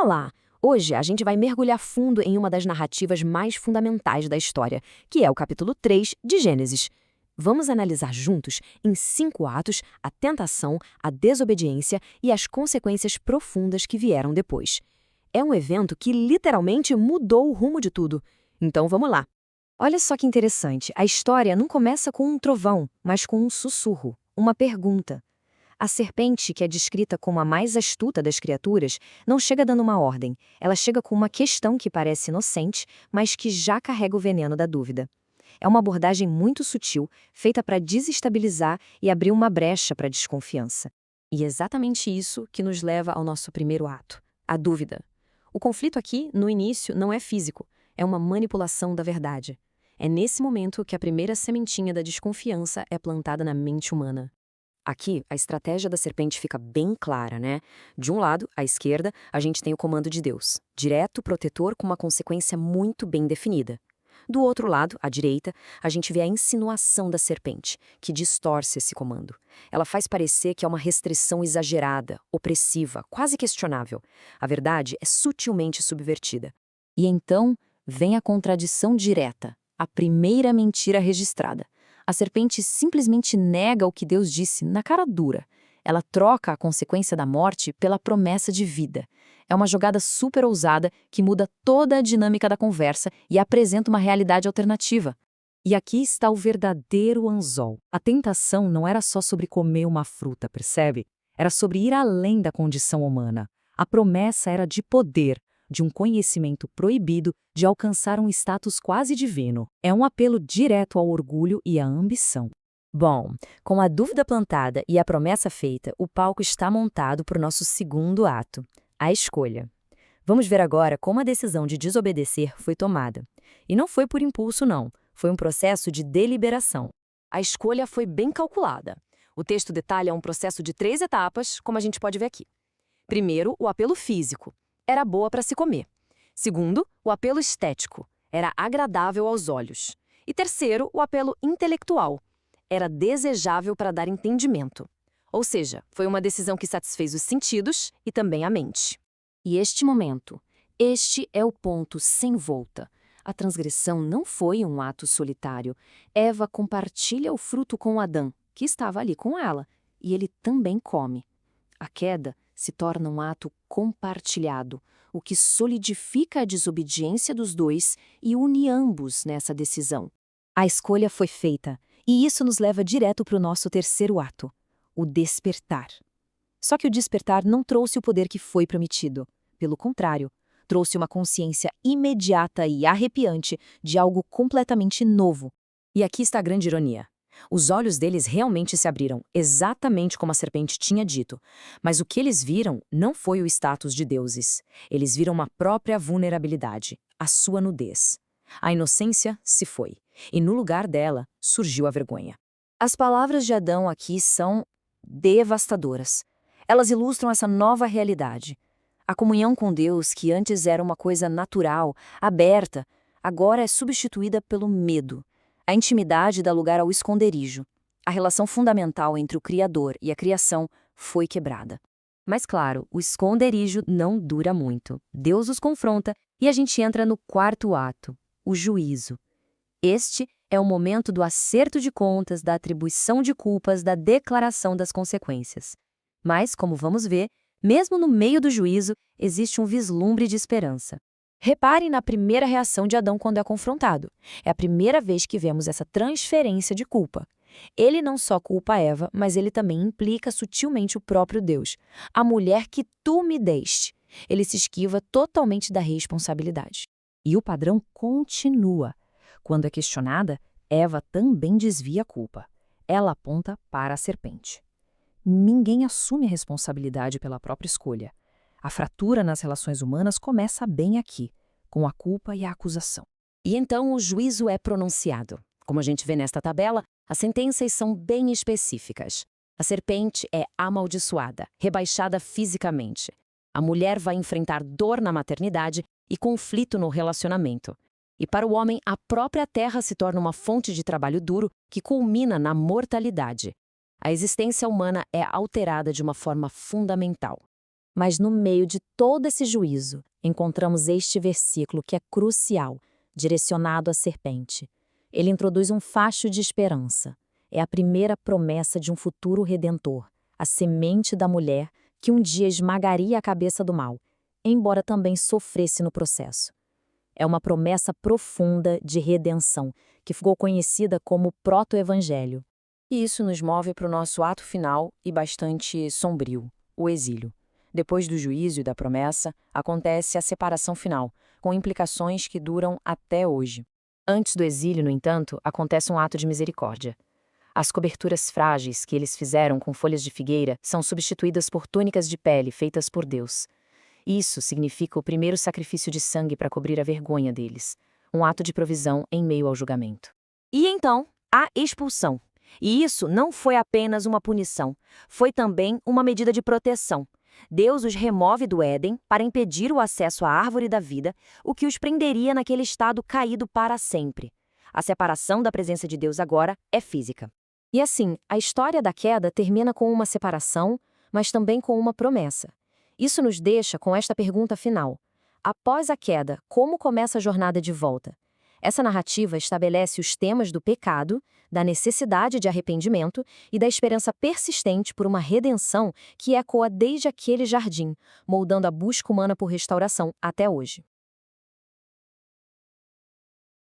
Olá! Hoje a gente vai mergulhar fundo em uma das narrativas mais fundamentais da história, que é o capítulo 3 de Gênesis. Vamos analisar juntos, em 5 atos, a tentação, a desobediência e as consequências profundas que vieram depois. É um evento que literalmente mudou o rumo de tudo. Então vamos lá. Olha só que interessante, a história não começa com um trovão, mas com um sussurro, uma pergunta. A serpente, que é descrita como a mais astuta das criaturas, não chega dando uma ordem, ela chega com uma questão que parece inocente, mas que já carrega o veneno da dúvida. É uma abordagem muito sutil, feita para desestabilizar e abrir uma brecha para a desconfiança. E é exatamente isso que nos leva ao nosso primeiro ato, a dúvida. O conflito aqui, no início, não é físico, é uma manipulação da verdade. É nesse momento que a primeira sementinha da desconfiança é plantada na mente humana. Aqui, a estratégia da serpente fica bem clara, né? De um lado, à esquerda, a gente tem o comando de Deus, direto, protetor, com uma consequência muito bem definida. Do outro lado, à direita, a gente vê a insinuação da serpente, que distorce esse comando. Ela faz parecer que é uma restrição exagerada, opressiva, quase questionável. A verdade é sutilmente subvertida. E então vem a contradição direta, a primeira mentira registrada. A serpente simplesmente nega o que Deus disse na cara dura. Ela troca a consequência da morte pela promessa de vida. É uma jogada super ousada que muda toda a dinâmica da conversa e apresenta uma realidade alternativa. E aqui está o verdadeiro anzol. A tentação não era só sobre comer uma fruta, percebe? Era sobre ir além da condição humana. A promessa era de poder, de um conhecimento proibido, de alcançar um status quase divino. É um apelo direto ao orgulho e à ambição. Bom, com a dúvida plantada e a promessa feita, o palco está montado para o nosso segundo ato, a escolha. Vamos ver agora como a decisão de desobedecer foi tomada. E não foi por impulso, não. Foi um processo de deliberação. A escolha foi bem calculada. O texto detalha um processo de 3 etapas, como a gente pode ver aqui. Primeiro, o apelo físico. Era boa para se comer. Segundo, o apelo estético. Era agradável aos olhos. E terceiro, o apelo intelectual. Era desejável para dar entendimento. Ou seja, foi uma decisão que satisfez os sentidos e também a mente. E este momento, este é o ponto sem volta. A transgressão não foi um ato solitário. Eva compartilha o fruto com Adão, que estava ali com ela, e ele também come. A queda se torna um ato compartilhado, o que solidifica a desobediência dos dois e une ambos nessa decisão. A escolha foi feita, e isso nos leva direto para o nosso terceiro ato, o despertar. Só que o despertar não trouxe o poder que foi prometido. Pelo contrário, trouxe uma consciência imediata e arrepiante de algo completamente novo. E aqui está a grande ironia. Os olhos deles realmente se abriram, exatamente como a serpente tinha dito. Mas o que eles viram não foi o status de deuses. Eles viram uma própria vulnerabilidade, a sua nudez. A inocência se foi, e no lugar dela surgiu a vergonha. As palavras de Adão aqui são devastadoras. Elas ilustram essa nova realidade. A comunhão com Deus, que antes era uma coisa natural, aberta, agora é substituída pelo medo. A intimidade dá lugar ao esconderijo. A relação fundamental entre o Criador e a criação foi quebrada. Mas claro, o esconderijo não dura muito. Deus os confronta e a gente entra no quarto ato, o juízo. Este é o momento do acerto de contas, da atribuição de culpas, da declaração das consequências. Mas, como vamos ver, mesmo no meio do juízo, existe um vislumbre de esperança. Repare na primeira reação de Adão quando é confrontado. É a primeira vez que vemos essa transferência de culpa. Ele não só culpa Eva, mas ele também implica sutilmente o próprio Deus. A mulher que tu me deste. Ele se esquiva totalmente da responsabilidade. E o padrão continua. Quando é questionada, Eva também desvia a culpa. Ela aponta para a serpente. Ninguém assume a responsabilidade pela própria escolha. A fratura nas relações humanas começa bem aqui, com a culpa e a acusação. E então o juízo é pronunciado. Como a gente vê nesta tabela, as sentenças são bem específicas. A serpente é amaldiçoada, rebaixada fisicamente. A mulher vai enfrentar dor na maternidade e conflito no relacionamento. E para o homem, a própria terra se torna uma fonte de trabalho duro que culmina na mortalidade. A existência humana é alterada de uma forma fundamental. Mas no meio de todo esse juízo, encontramos este versículo que é crucial, direcionado à serpente. Ele introduz um facho de esperança. É a primeira promessa de um futuro redentor, a semente da mulher que um dia esmagaria a cabeça do mal, embora também sofresse no processo. É uma promessa profunda de redenção, que ficou conhecida como proto-evangelho. E isso nos move para o nosso ato final e bastante sombrio, o exílio. Depois do juízo e da promessa, acontece a separação final, com implicações que duram até hoje. Antes do exílio, no entanto, acontece um ato de misericórdia. As coberturas frágeis que eles fizeram com folhas de figueira são substituídas por túnicas de pele feitas por Deus. Isso significa o primeiro sacrifício de sangue para cobrir a vergonha deles, um ato de provisão em meio ao julgamento. E então, a expulsão. E isso não foi apenas uma punição, foi também uma medida de proteção. Deus os remove do Éden para impedir o acesso à árvore da vida, o que os prenderia naquele estado caído para sempre. A separação da presença de Deus agora é física. E assim, a história da queda termina com uma separação, mas também com uma promessa. Isso nos deixa com esta pergunta final. Após a queda, como começa a jornada de volta? Essa narrativa estabelece os temas do pecado, da necessidade de arrependimento e da esperança persistente por uma redenção que ecoa desde aquele jardim, moldando a busca humana por restauração até hoje.